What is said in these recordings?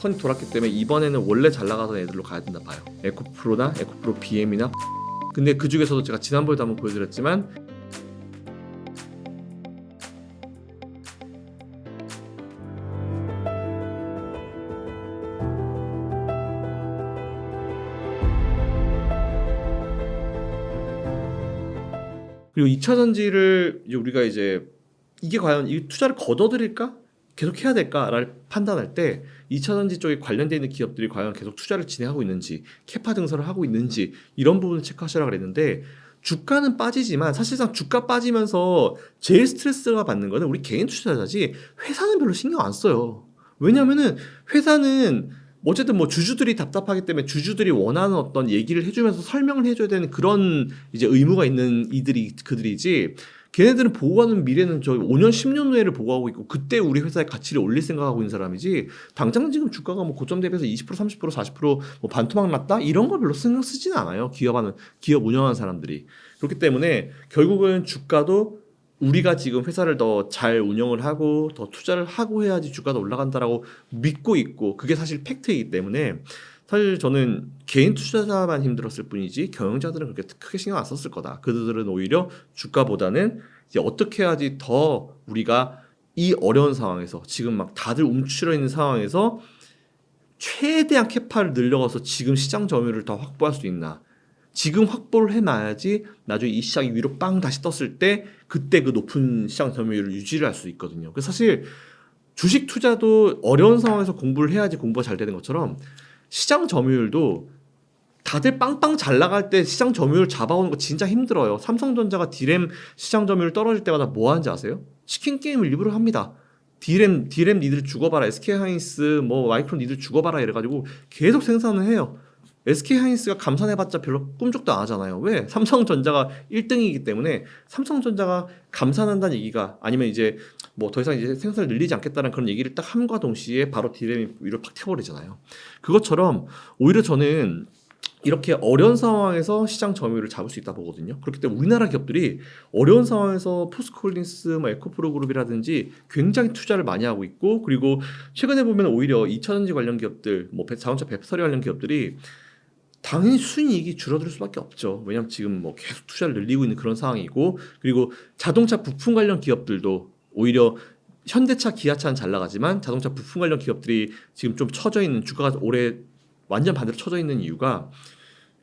턴이 돌았기 때문에 이번에는 원래 잘 나가던 애들로 가야 된다 봐요. 에코프로나 에코프로 BM이나. 근데 그 중에서도 제가 지난번에도 한번 보여드렸지만 그리고 2차 전지를 우리가 이제 이게 과연 이 투자를 걷어들일까? 계속 해야 될까를 판단할 때 2차 전지 쪽에 관련되어 있는 기업들이 과연 계속 투자를 진행하고 있는지, 캐파 증설을 하고 있는지 이런 부분을 체크하시라고 그랬는데 주가는 빠지지만 사실상 주가 빠지면서 제일 스트레스가 받는 거는 우리 개인 투자자지 회사는 별로 신경 안 써요. 왜냐면은 회사는 어쨌든 뭐 주주들이 답답하기 때문에 주주들이 원하는 어떤 얘기를 해주면서 설명을 해줘야 되는 그런 이제 의무가 있는 그들이지 걔네들은 보고하는 미래는 저 5년 10년 후에를 보고하고 있고 그때 우리 회사의 가치를 올릴 생각하고 있는 사람이지 당장 지금 주가가 뭐 고점 대비해서 20% 30% 40% 뭐 반토막 났다 이런 걸 별로 신경 쓰지는 않아요. 기업 운영하는 사람들이. 그렇기 때문에 결국은 주가도 우리가 지금 회사를 더 잘 운영을 하고 더 투자를 하고 해야지 주가가 올라간다라고 믿고 있고 그게 사실 팩트이기 때문에 사실 저는 개인 투자자만 힘들었을 뿐이지 경영자들은 그렇게 크게 신경 안 썼을 거다. 그들은 오히려 주가보다는 이제 어떻게 해야지 더 우리가 이 어려운 상황에서 지금 막 다들 움츠러 있는 상황에서 최대한 캐파를 늘려가서 지금 시장 점유율을 더 확보할 수 있나. 지금 확보를 해놔야지 나중에 이 시장이 위로 빵 다시 떴을 때 그때 그 높은 시장 점유율을 유지를 할 수 있거든요. 그래서 사실 주식 투자도 어려운 상황에서 공부를 해야지 공부가 잘 되는 것처럼 시장 점유율도 다들 빵빵 잘 나갈 때 시장 점유율 잡아오는 거 진짜 힘들어요. 삼성전자가 D램 시장 점유율 떨어질 때마다 뭐 하는지 아세요? 치킨 게임을 일부러 합니다. D램 니들 죽어봐라. SK하이닉스 뭐 마이크론 니들 죽어봐라 이래가지고 계속 생산을 해요. SK하이닉스가 감산해봤자 별로 꿈쩍도 안 하잖아요. 왜? 삼성전자가 1등이기 때문에 삼성전자가 감산한다는 얘기가 아니면 이제 뭐 더 이상 이제 생산을 늘리지 않겠다는 그런 얘기를 딱 함과 동시에 바로 D램이 위로 팍 튀어버리잖아요. 그것처럼 오히려 저는 이렇게 어려운 상황에서 시장 점유율을 잡을 수 있다 보거든요. 그렇기 때문에 우리나라 기업들이 어려운 상황에서 포스코홀딩스, 뭐 에코프로 그룹이라든지 굉장히 투자를 많이 하고 있고 그리고 최근에 보면 오히려 2차전지 관련 기업들, 뭐 자동차 배터리 관련 기업들이 당연히 순이익이 줄어들 수밖에 없죠. 왜냐하면 지금 뭐 계속 투자를 늘리고 있는 그런 상황이고 그리고 자동차 부품 관련 기업들도 오히려 현대차, 기아차는 잘 나가지만 자동차 부품 관련 기업들이 지금 좀 처져 있는 주가가 올해 완전 반대로 처져 있는 이유가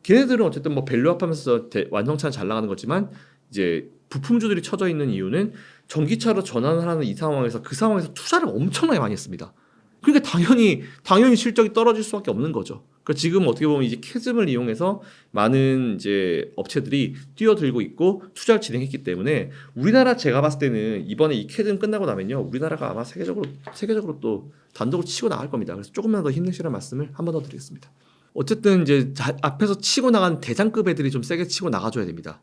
걔네들은 어쨌든 뭐 밸류업하면서 완성차는 잘 나가는 거지만 이제 부품주들이 처져 있는 이유는 전기차로 전환을 하는 이 상황에서 그 상황에서 투자를 엄청나게 많이 했습니다. 그러니까 당연히 실적이 떨어질 수밖에 없는 거죠. 그러니까 지금 어떻게 보면 이제 캐즘을 이용해서 많은 이제 업체들이 뛰어들고 있고 투자를 진행했기 때문에 우리나라 제가 봤을 때는 이번에 이 캐즘 끝나고 나면요 우리나라가 아마 세계적으로 또 단독으로 치고 나갈 겁니다. 그래서 조금만 더 힘내시라는 말씀을 한 번 더 드리겠습니다. 어쨌든 이제 앞에서 치고 나간 대장급 애들이 좀 세게 치고 나가줘야 됩니다.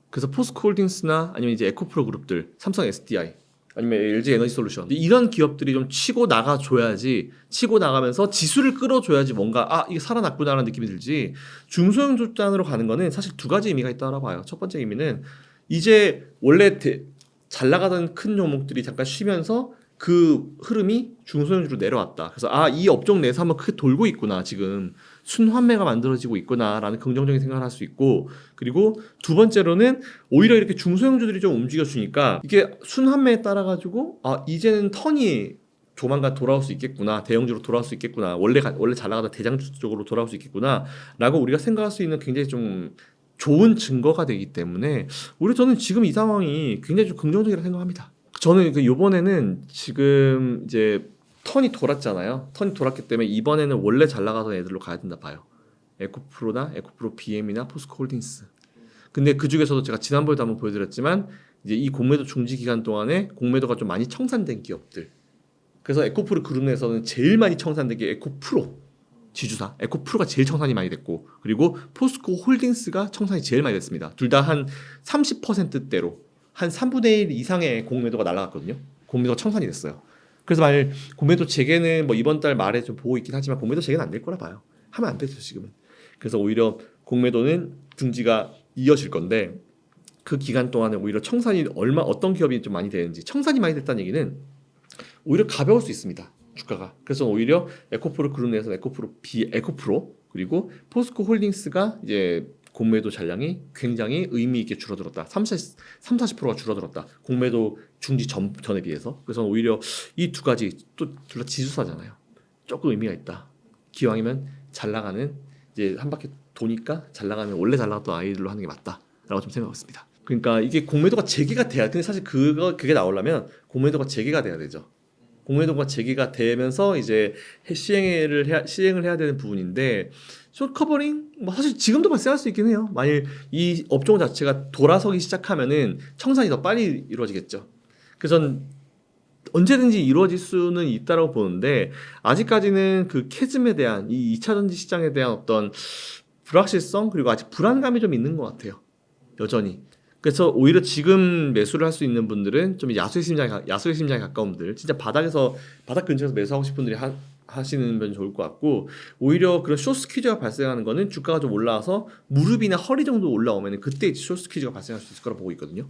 그래서 포스코홀딩스나 아니면 이제 에코프로 그룹들, 삼성 SDI 아니면 LG 에너지 솔루션 이런 기업들이 좀 치고 나가줘야지 치고 나가면서 지수를 끌어줘야지 뭔가 이게 살아났구나라는 느낌이 들지 중소형 주단으로 가는 거는 사실 두 가지 의미가 있다고 봐요. 첫 번째 의미는 이제 원래 잘 나가던 큰 종목들이 잠깐 쉬면서 그 흐름이 중소형주로 내려왔다. 그래서 이 업종 내에서 한번 크게 돌고 있구나. 지금 순환매가 만들어지고 있구나라는 긍정적인 생각을 할 수 있고 그리고 두 번째로는 오히려 이렇게 중소형주들이 좀 움직여주니까 이게 순환매에 따라 가지고 이제는 턴이 조만간 돌아올 수 있겠구나. 대형주로 돌아올 수 있겠구나. 원래 잘 나가던 대장주 쪽으로 돌아올 수 있겠구나 라고 우리가 생각할 수 있는 굉장히 좀 좋은 증거가 되기 때문에 오히려 저는 지금 이 상황이 굉장히 좀 긍정적이라고 생각합니다. 저는 요번에는 지금 이제 턴이 돌았잖아요. 턴이 돌았기 때문에 이번에는 원래 잘 나가던 애들로 가야 된다 봐요. 에코프로나 에코프로 BM이나 포스코홀딩스. 근데 그 중에서도 제가 지난번에도 한번 보여드렸지만 이제 이 공매도 중지 기간 동안에 공매도가 좀 많이 청산된 기업들. 그래서 에코프로 그룹 내에서는 제일 많이 청산된 게 에코프로 지주사. 에코프로가 제일 청산이 많이 됐고 그리고 포스코홀딩스가 청산이 제일 많이 됐습니다. 둘 다 한 30%대로 한 3분의 1 이상의 공매도가 날아갔거든요. 공매도가 청산이 됐어요. 그래서 만약 공매도 재개는 뭐 이번 달 말에 좀 보고 있긴 하지만 공매도 재개는 안 될 거라 봐요. 하면 안 되죠 지금은. 그래서 오히려 공매도는 중지가 이어질 건데 그 기간 동안에 오히려 청산이 어떤 기업이 좀 많이 되는지 청산이 많이 됐다는 얘기는 오히려 가벼울 수 있습니다. 주가가. 그래서 오히려 에코프로 그룹 내에서 에코프로 그리고 포스코 홀딩스가 이제 공매도 잔량이 굉장히 의미 있게 줄어들었다. 40%가 줄어들었다. 공매도 중지 전에 비해서. 그래서 오히려 이 두 가지 또 둘 다 지수사잖아요. 조금 의미가 있다. 기왕이면 잘 나가는 이제 한 바퀴 도니까 잘 나가면 원래 잘 나갔던 아이들로 하는 게 맞다라고 좀 생각했습니다. 그러니까 이게 공매도가 재개가 돼야. 근데 사실 그게 나오려면 공매도가 재개가 돼야 되죠. 공매도가 재개가 되면서 이제 시행을 해야 되는 부분인데 숏 커버링 뭐 사실 지금도 발생할 수 있긴 해요. 만일 이 업종 자체가 돌아서기 시작하면은 청산이 더 빨리 이루어지겠죠. 그래서 전 언제든지 이루어질 수는 있다고 보는데 아직까지는 그 캐즘에 대한 이 2차 전지 시장에 대한 어떤 불확실성 그리고 아직 불안감이 좀 있는 것 같아요. 여전히. 그래서 오히려 지금 매수를 할 수 있는 분들은 좀 야수의 심장에 가까운 분들, 진짜 바닥 근처에서 매수하고 싶은 분들이 하시는 면 좋을 것 같고, 오히려 그런 숏 스퀴즈가 발생하는 거는 주가가 좀 올라와서 무릎이나 허리 정도 올라오면 그때 숏 스퀴즈가 발생할 수 있을 거라 보고 있거든요.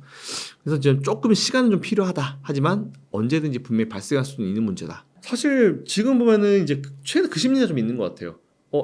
그래서 지금 조금 시간은 좀 필요하다. 하지만 언제든지 분명히 발생할 수는 있는 문제다. 사실 지금 보면은 이제 최근 그 심리가 좀 있는 것 같아요.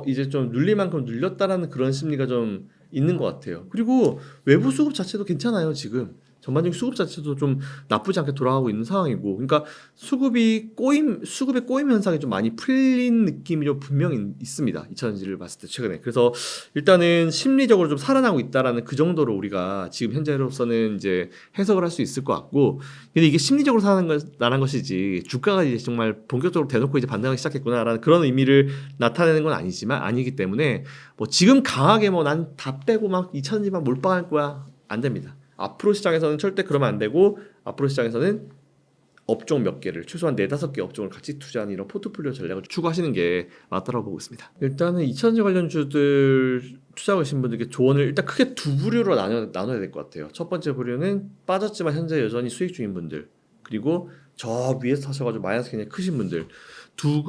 이제 좀 눌릴 만큼 눌렸다라는 그런 심리가 좀 있는 것 같아요. 그리고 외부 수급 자체도 괜찮아요. 지금 전반적인 수급 자체도 좀 나쁘지 않게 돌아가고 있는 상황이고, 그러니까 수급의 꼬임 현상이 좀 많이 풀린 느낌이 좀 분명히 있습니다. 2차전지를 봤을 때 최근에. 그래서 일단은 심리적으로 좀 살아나고 있다라는 그 정도로 우리가 지금 현재로서는 이제 해석을 할 수 있을 것 같고, 근데 이게 심리적으로 살아난 것이지 주가가 이제 정말 본격적으로 대놓고 이제 반등하기 시작했구나라는 그런 의미를 나타내는 건 아니기 때문에 뭐 지금 강하게 뭐 난 다 빼고 막 2차전지만 몰빵할 거야, 안 됩니다. 앞으로 시장에서는 절대 그러면 안 되고, 앞으로 시장에서는 업종 몇 개를 최소한 4-5개 업종을 같이 투자하는 이런 포트폴리오 전략을 추구하시는 게 맞다고 보고 있습니다. 일단은 2차전지 관련주들 투자하고 계신 분들께 조언을 일단 크게 두 부류로 나눠야 될 것 같아요. 첫 번째 부류는 빠졌지만 현재 여전히 수익 중인 분들, 그리고 저 위에서 사셔가지고 마이너스 굉장히 크신 분들, 두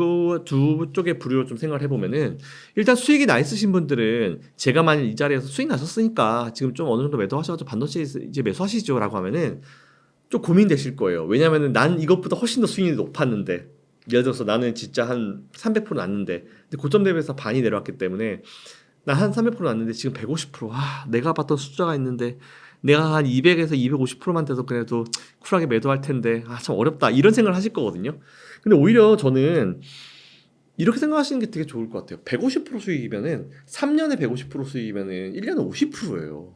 쪽의 부류로 좀 생각을 해보면은, 일단 수익이 나 있으신 분들은 제가 만약 이 자리에서 수익 나셨으니까 지금 좀 어느 정도 매도하셔가지고 반도체 이제 매수하시죠라고 하면은 좀 고민되실 거예요. 왜냐면은 난 이것보다 훨씬 더 수익이 높았는데, 예를 들어서 나는 진짜 한 300% 났는데, 근데 고점 대비해서 반이 내려왔기 때문에 나 한 300% 났는데 지금 150%, 내가 봤던 숫자가 있는데 내가 한 200에서 250%만 돼도 그래도 쿨하게 매도할 텐데 참 어렵다, 이런 생각을 하실 거거든요. 근데 오히려 저는 이렇게 생각하시는 게 되게 좋을 것 같아요. 150% 수익이면은 3년에 150% 수익이면은 1년에 50%예요.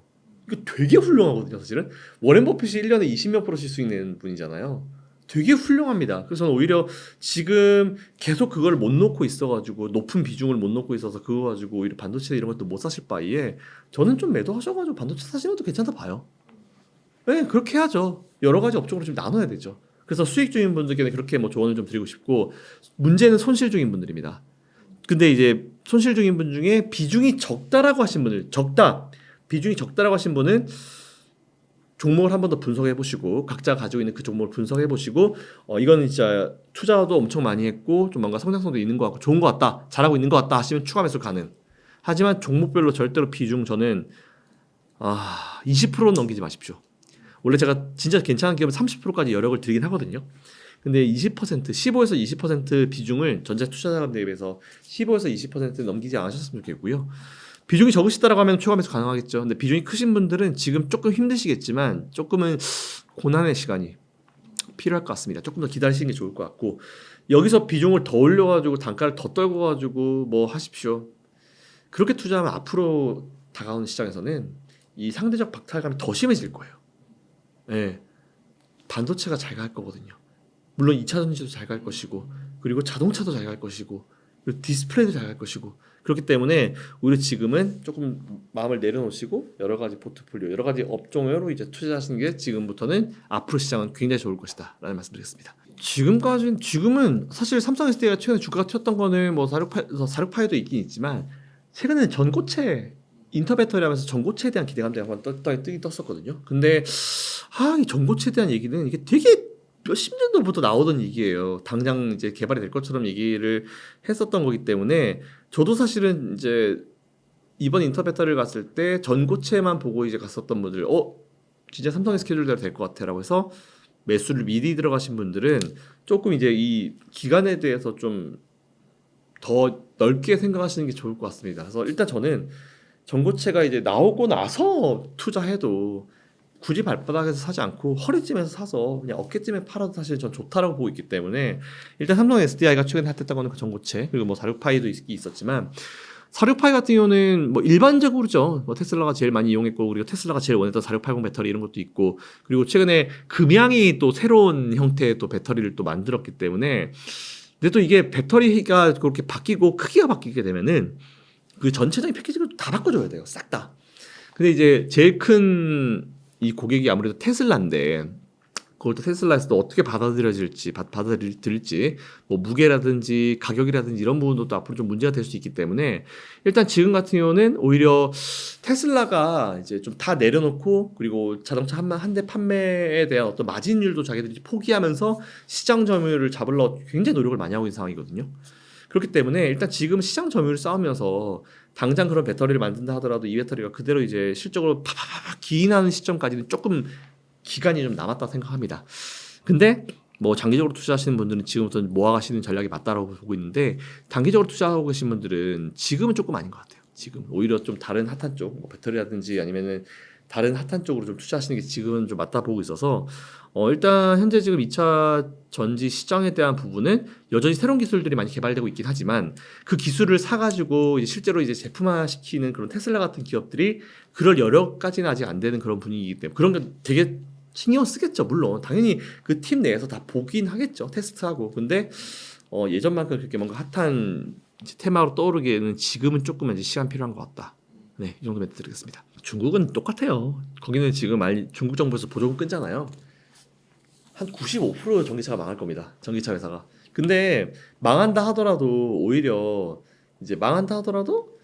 이거 되게 훌륭하거든요, 사실은. 워렌 버핏이 1년에 20몇 %씩 수익 내는 분이잖아요. 되게 훌륭합니다. 그래서 저는 오히려 지금 계속 그걸 못 놓고 있어가지고, 높은 비중을 못 놓고 있어서 그거 가지고 오히려 반도체 이런 것도 못 사실 바에 저는 좀 매도하셔가지고 반도체 사시는 것도 괜찮다 봐요. 네, 그렇게 해야죠. 여러 가지 업종으로 좀 나눠야 되죠. 그래서 수익 중인 분들께는 그렇게 뭐 조언을 좀 드리고 싶고, 문제는 손실 중인 분들입니다. 근데 이제 손실 중인 분 중에 비중이 적다라고 하신 분들, 비중이 적다라고 하신 분은 종목을 한 번 더 분석해 보시고, 각자 가지고 있는 그 종목을 분석해 보시고, 이거는 진짜 투자도 엄청 많이 했고 좀 뭔가 성장성도 있는 것 같고 좋은 것 같다, 잘하고 있는 것 같다 하시면 추가 매수 가능. 하지만 종목별로 절대로 비중, 저는 20%는 넘기지 마십시오. 원래 제가 진짜 괜찮은 기업은 30%까지 여력을 드리긴 하거든요. 근데 15에서 20% 비중을 전체 투자자금 대비해서 15에서 20% 넘기지 않으셨으면 좋겠고요. 비중이 적으시다라고 하면 추가 매수 가능하겠죠. 근데 비중이 크신 분들은 지금 조금 힘드시겠지만 조금은 고난의 시간이 필요할 것 같습니다. 조금 더 기다리시는 게 좋을 것 같고, 여기서 비중을 더 올려가지고 단가를 더 떨궈가지고 뭐 하십시오. 그렇게 투자하면 앞으로 다가오는 시장에서는 이 상대적 박탈감이 더 심해질 거예요. 네. 반도체가 잘 갈 거거든요. 물론 2차 전지도 잘 갈 것이고, 그리고 자동차도 잘 갈 것이고, 그리고 디스플레이도 잘 갈 것이고, 그렇기 때문에 우리 지금은 조금 마음을 내려놓으시고 여러 가지 포트폴리오, 여러 가지 업종으로 이제 투자하시는 게 지금부터는 앞으로 시장은 굉장히 좋을 것이다라는 말씀드리겠습니다. 지금은 사실 삼성 SDI가 최근에 주가가 튀었던 거는 뭐 46파이도 있긴 있지만, 최근에는 전고체 인터배터리 하면서 전고체에 대한 기대감들이 한번 뜨긴 떴었거든요. 근데 이 전고체에 대한 얘기는 이게 되게 몇십 년도부터 나오던 얘기예요. 당장 이제 개발이 될 것처럼 얘기를 했었던 거기 때문에, 저도 사실은 이제 이번 인터배터리를 갔을 때 전고체만 보고 이제 갔었던 분들, 진짜 삼성의 스케줄대로 될 것 같아라고 해서 매수를 미리 들어가신 분들은 조금 이제 이 기간에 대해서 좀 더 넓게 생각하시는 게 좋을 것 같습니다. 그래서 일단 저는 전고체가 이제 나오고 나서 투자해도 굳이 발바닥에서 사지 않고 허리쯤에서 사서 그냥 어깨쯤에 팔아도 사실 전 좋다라고 보고 있기 때문에 일단 삼성 SDI가 최근에 핫했던 거는 그 전고체 그리고 뭐 46파이도 있었지만 46파이 같은 경우는 뭐 일반적으로죠. 뭐 테슬라가 제일 많이 이용했고 그리고 테슬라가 제일 원했던 4680 배터리 이런 것도 있고 그리고 최근에 금양이 또 새로운 형태의 또 배터리를 또 만들었기 때문에 근데 또 이게 배터리가 그렇게 바뀌고 크기가 바뀌게 되면은 그 전체적인 패키지를 다 바꿔줘야 돼요. 싹 다. 근데 이제 제일 큰 이 고객이 아무래도 테슬라인데 그걸 또 테슬라에서도 어떻게 받아들일지 뭐 무게라든지 가격이라든지 이런 부분도 또 앞으로 좀 문제가 될 수 있기 때문에 일단 지금 같은 경우는 오히려 테슬라가 이제 좀 다 내려놓고 그리고 자동차 한 대 판매에 대한 어떤 마진율도 자기들이 포기하면서 시장 점유율을 잡으려 굉장히 노력을 많이 하고 있는 상황이거든요. 그렇기 때문에 일단 지금 시장 점유율을 싸우면서 당장 그런 배터리를 만든다 하더라도 이 배터리가 그대로 이제 실적으로 파파파파 기인하는 시점까지는 조금 기간이 좀 남았다 생각합니다. 근데 뭐 장기적으로 투자하시는 분들은 지금부터 모아가시는 전략이 맞다라고 보고 있는데 단기적으로 투자하고 계신 분들은 지금은 조금 아닌 것 같아요. 지금 오히려 좀 다른 핫한 쪽, 뭐 배터리라든지 아니면은 다른 핫한 쪽으로 좀 투자하시는 게 지금은 좀 맞다 보고 있어서 일단 현재 지금 2차 전지 시장에 대한 부분은 여전히 새로운 기술들이 많이 개발되고 있긴 하지만 그 기술을 사가지고 이제 실제로 이제 제품화 시키는 그런 테슬라 같은 기업들이 그럴 여력까지는 아직 안 되는 그런 분위기이기 때문에 그런 게 되게 신경 쓰겠죠. 물론 당연히 그 팀 내에서 다 보긴 하겠죠. 테스트하고. 근데 예전만큼 그렇게 뭔가 핫한 테마로 떠오르기에는 지금은 조금 이제 시간 필요한 것 같다. 네, 이 정도 멘트 드리겠습니다. 중국은 똑같아요. 거기는 지금 중국 정부에서 보조금 끊잖아요. 한 95% 전기차가 망할 겁니다. 전기차 회사가. 근데 망한다 하더라도 오히려 이제 망한다 하더라도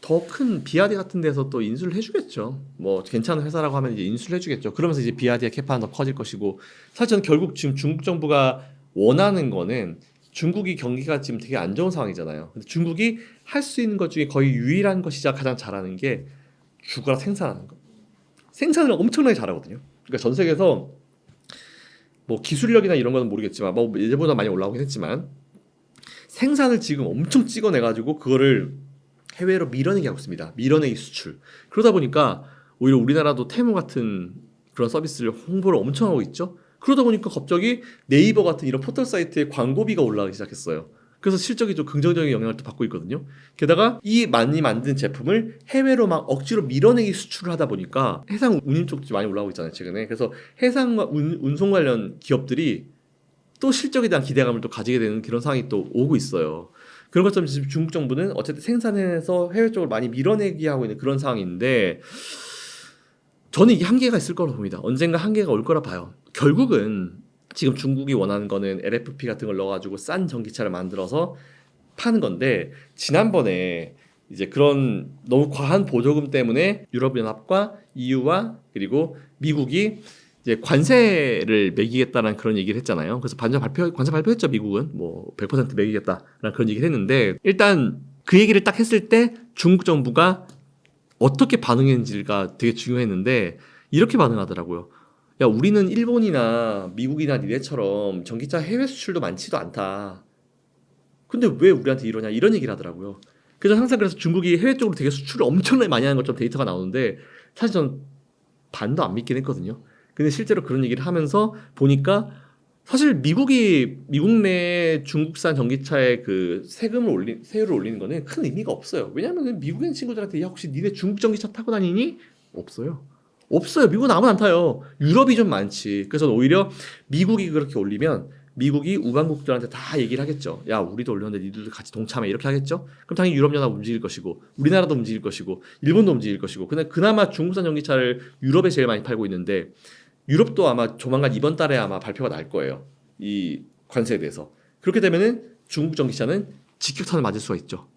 더 큰 비아디 같은 데서 또 인수를 해주겠죠. 뭐 괜찮은 회사라고 하면 이제 인수를 해주겠죠. 그러면서 이제 비아디의 캐파는 더 커질 것이고 사실 저는 결국 지금 중국 정부가 원하는 거는 중국이 경기가 지금 되게 안 좋은 상황이잖아요. 근데 중국이 할 수 있는 것 중에 거의 유일한 것이자 가장 잘하는 게 죽어라 생산하는 거. 생산을 엄청나게 잘하거든요. 그러니까 전 세계에서 뭐 기술력이나 이런 거는 모르겠지만 뭐 예전보다 많이 올라오긴 했지만 생산을 지금 엄청 찍어내가지고 그거를 해외로 밀어내기 하고 있습니다. 밀어내기 수출. 그러다 보니까 오히려 우리나라도 테무 같은 그런 서비스를 홍보를 엄청 하고 있죠. 그러다 보니까 갑자기 네이버 같은 이런 포털 사이트에 광고비가 올라가기 시작했어요. 그래서 실적이 좀 긍정적인 영향을 또 받고 있거든요. 게다가 이 많이 만든 제품을 해외로 막 억지로 밀어내기 수출을 하다 보니까 해상 운임 쪽도 많이 올라오고 있잖아요, 최근에. 그래서 해상과 운송 관련 기업들이 또 실적에 대한 기대감을 또 가지게 되는 그런 상황이 또 오고 있어요. 그런 것처럼 지금 중국 정부는 어쨌든 생산해서 해외 쪽으로 많이 밀어내기 하고 있는 그런 상황인데 저는 이게 한계가 있을 거라고 봅니다. 언젠가 한계가 올 거라 봐요. 결국은 지금 중국이 원하는 거는 LFP 같은 걸 넣어가지고 싼 전기차를 만들어서 파는 건데 지난번에 이제 그런 너무 과한 보조금 때문에 유럽연합과 EU와 그리고 미국이 이제 관세를 매기겠다는 그런 얘기를 했잖아요. 그래서 관세 발표했죠. 미국은 뭐 100% 매기겠다라는 그런 얘기를 했는데 일단 그 얘기를 딱 했을 때 중국 정부가 어떻게 반응했는지가 되게 중요했는데 이렇게 반응하더라고요. 야, 우리는 일본이나 미국이나 니네처럼 전기차 해외 수출도 많지도 않다. 근데 왜 우리한테 이러냐 이런 얘기를 하더라고요. 그래서 항상 그래서 중국이 해외 쪽으로 되게 수출을 엄청나게 많이 하는 것처럼 데이터가 나오는데 사실 저는 반도 안 믿긴 했거든요. 근데 실제로 그런 얘기를 하면서 보니까 사실 미국 내 중국산 전기차의 그 세율을 올리는 거는 큰 의미가 없어요. 왜냐하면 미국인 친구들한테 야 혹시 니네 중국 전기차 타고 다니니? 없어요. 없어요. 미국은 아무나 안 타요. 유럽이 좀 많지. 그래서 오히려 미국이 그렇게 올리면 미국이 우방국들한테 다 얘기를 하겠죠. 야, 우리도 올렸는데 니들도 같이 동참해 이렇게 하겠죠. 그럼 당연히 유럽연합 움직일 것이고 우리나라도 움직일 것이고 일본도 움직일 것이고 근데 그나마 중국산 전기차를 유럽에 제일 많이 팔고 있는데 유럽도 아마 조만간 이번 달에 아마 발표가 날 거예요. 이 관세에 대해서. 그렇게 되면은 중국 전기차는 직격탄을 맞을 수가 있죠.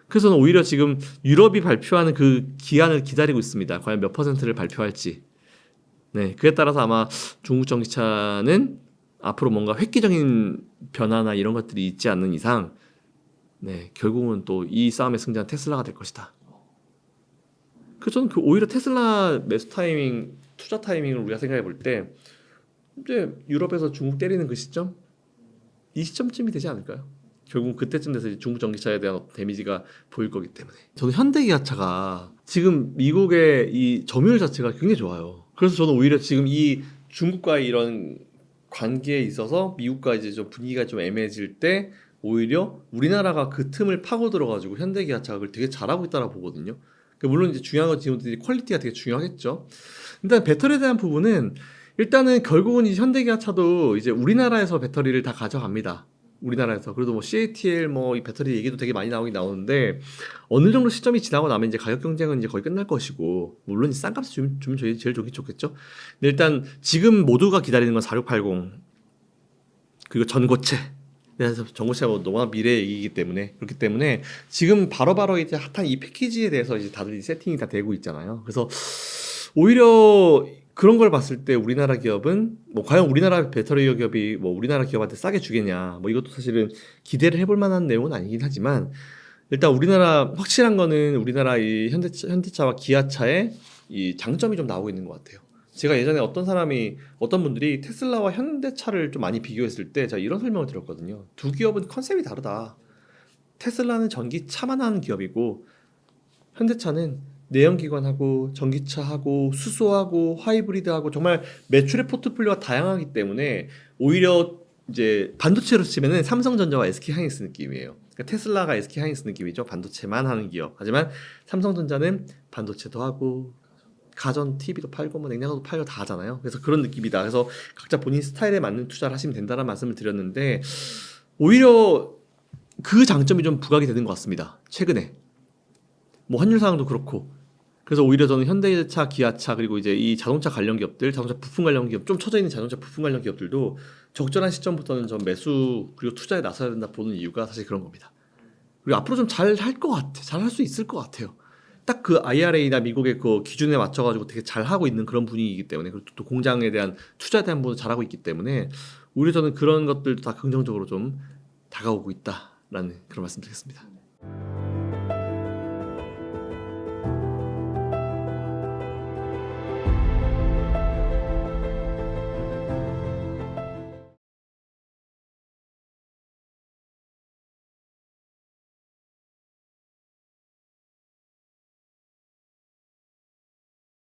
그래서 저는 오히려 지금 유럽이 발표하는 그 기한을 기다리고 있습니다. 과연 몇 퍼센트를 발표할지. 네, 그에 따라서 아마 중국 전기차는 앞으로 뭔가 획기적인 변화나 이런 것들이 있지 않는 이상, 네, 결국은 또 이 싸움의 승자는 테슬라가 될 것이다. 그래서 저는 오히려 테슬라 매수 타이밍, 투자 타이밍을 우리가 생각해 볼 때 이제 유럽에서 중국 때리는 그 시점, 이 시점쯤이 되지 않을까요? 결국 그때쯤 돼서 이제 중국 전기차에 대한 데미지가 보일 거기 때문에. 저는 현대기아차가 지금 미국의 이 점유율 자체가 굉장히 좋아요. 그래서 저는 오히려 지금 이 중국과의 이런 관계에 있어서 미국과 이제 좀 분위기가 좀 애매해질 때 오히려 우리나라가 그 틈을 파고 들어가지고 현대기아차가 그걸 되게 잘하고 있다고 보거든요. 물론 이제 중요한 건 지금 퀄리티가 되게 중요하겠죠. 일단 배터리에 대한 부분은 일단은 결국은 이 현대기아차도 이제 우리나라에서 배터리를 다 가져갑니다. 우리나라에서. 그래도 뭐 CATL 뭐 이 배터리 얘기도 되게 많이 나오긴 나오는데 어느 정도 시점이 지나고 나면 이제 가격 경쟁은 이제 거의 끝날 것이고 물론 싼 값에 주면 제일 좋겠죠. 근데 일단 지금 모두가 기다리는 건 4680 그리고 전고체. 그래서 전고체가 뭐 너무나 미래 얘기이기 때문에 그렇기 때문에 지금 바로바로 이제 핫한 이 패키지에 대해서 이제 다들 세팅이 다 되고 있잖아요. 그래서 오히려 그런 걸 봤을 때 우리나라 기업은 뭐 과연 우리나라 배터리 기업이 뭐 우리나라 기업한테 싸게 주겠냐 뭐 이것도 사실은 기대를 해볼 만한 내용은 아니긴 하지만 일단 우리나라 확실한 거는 우리나라 이 현대차와 기아차의 이 장점이 좀 나오고 있는 것 같아요. 제가 예전에 어떤 분들이 테슬라와 현대차를 좀 많이 비교했을 때 제가 이런 설명을 드렸거든요. 두 기업은 컨셉이 다르다. 테슬라는 전기차만 하는 기업이고 현대차는 내연기관하고 전기차하고 수소하고 하이브리드하고 정말 매출의 포트폴리오가 다양하기 때문에 오히려 이제 반도체로 치면은 삼성전자와 SK하이닉스 느낌이에요. 그러니까 테슬라가 SK하이닉스 느낌이죠. 반도체만 하는 기업. 하지만 삼성전자는 반도체도 하고 가전 TV도 팔고 뭐 냉장고도 팔고 다 하잖아요. 그래서 그런 느낌이다. 그래서 각자 본인 스타일에 맞는 투자를 하시면 된다는 말씀을 드렸는데 오히려 그 장점이 좀 부각이 되는 것 같습니다. 최근에 뭐 환율 상황도 그렇고 그래서 오히려 저는 현대차, 기아차 그리고 이제 이 자동차 관련 기업들, 자동차 부품 관련 기업 좀 처져 있는 자동차 부품 관련 기업들도 적절한 시점부터는 좀 매수 그리고 투자에 나서야 된다 보는 이유가 사실 그런 겁니다. 그리고 앞으로 좀 잘 할 것 같아, 잘 할 수 있을 것 같아요. 딱 그 IRA나 미국의 그 기준에 맞춰가지고 되게 잘 하고 있는 그런 분위기이기 때문에 그리고 또 공장에 대한 투자에 대한 부분 잘하고 있기 때문에 오히려 저는 그런 것들도 다 긍정적으로 좀 다가오고 있다라는 그런 말씀드리겠습니다.